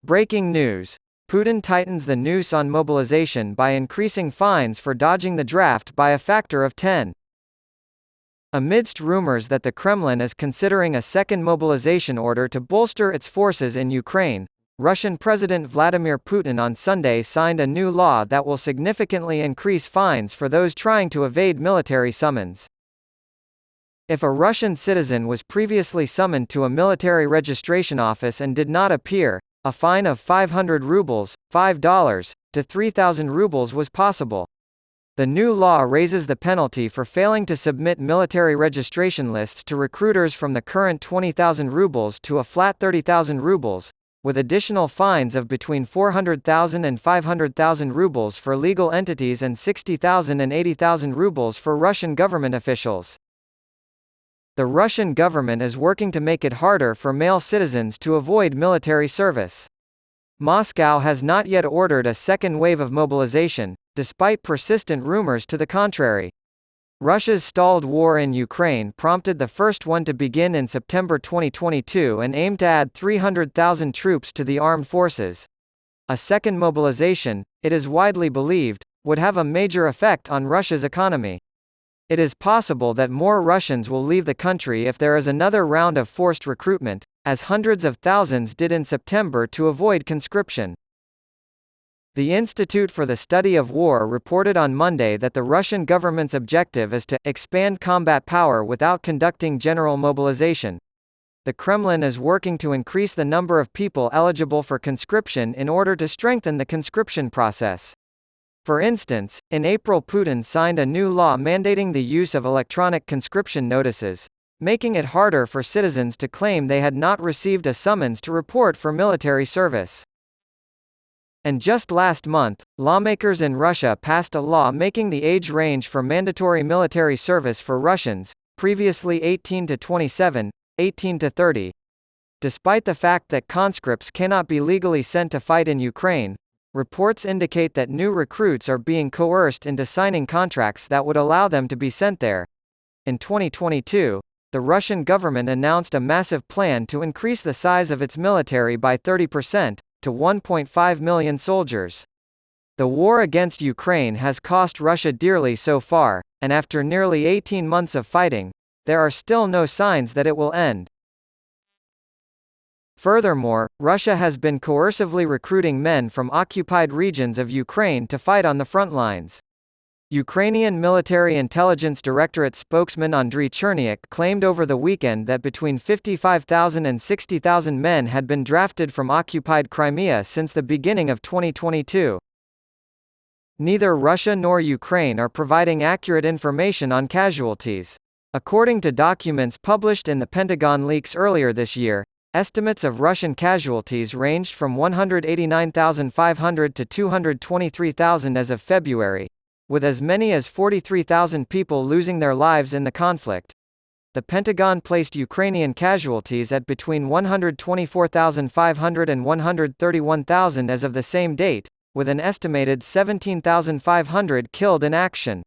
Breaking news. Putin tightens the noose on mobilization by increasing fines for dodging the draft by a factor of 10. Amidst rumors that the Kremlin is considering a second mobilization order to bolster its forces in Ukraine, Russian President Vladimir Putin on Sunday signed a new law that will significantly increase fines for those trying to evade military summons. If a Russian citizen was previously summoned to a military registration office and did not appear, a fine of 500 rubles, $5, to 3,000 rubles was possible. The new law raises the penalty for failing to submit military registration lists to recruiters from the current 20,000 rubles to a flat 30,000 rubles, with additional fines of between 400,000 and 500,000 rubles for legal entities and 60,000 and 80,000 rubles for Russian government officials. The Russian government is working to make it harder for male citizens to avoid military service. Moscow has not yet ordered a second wave of mobilization, despite persistent rumors to the contrary. Russia's stalled war in Ukraine prompted the first one to begin in September 2022 and aimed to add 300,000 troops to the armed forces. A second mobilization, it is widely believed, would have a major effect on Russia's economy. It is possible that more Russians will leave the country if there is another round of forced recruitment, as hundreds of thousands did in September to avoid conscription. The Institute for the Study of War reported on Monday that the Russian government's objective is to expand combat power without conducting general mobilization. The Kremlin is working to increase the number of people eligible for conscription in order to strengthen the conscription process. For instance, in April Putin signed a new law mandating the use of electronic conscription notices, making it harder for citizens to claim they had not received a summons to report for military service. And just last month, lawmakers in Russia passed a law making the age range for mandatory military service for Russians, previously 18 to 27, 18 to 30. Despite the fact that conscripts cannot be legally sent to fight in Ukraine, reports indicate that new recruits are being coerced into signing contracts that would allow them to be sent there. In 2022, the Russian government announced a massive plan to increase the size of its military by 30%, to 1.5 million soldiers. The war against Ukraine has cost Russia dearly so far, and after nearly 18 months of fighting, there are still no signs that it will end. Furthermore, Russia has been coercively recruiting men from occupied regions of Ukraine to fight on the front lines. Ukrainian Military Intelligence Directorate spokesman Andriy Cherniak claimed over the weekend that between 55,000 and 60,000 men had been drafted from occupied Crimea since the beginning of 2022. Neither Russia nor Ukraine are providing accurate information on casualties. According to documents published in the Pentagon leaks earlier this year, estimates of Russian casualties ranged from 189,500 to 223,000 as of February, with as many as 43,000 people losing their lives in the conflict. The Pentagon placed Ukrainian casualties at between 124,500 and 131,000 as of the same date, with an estimated 17,500 killed in action.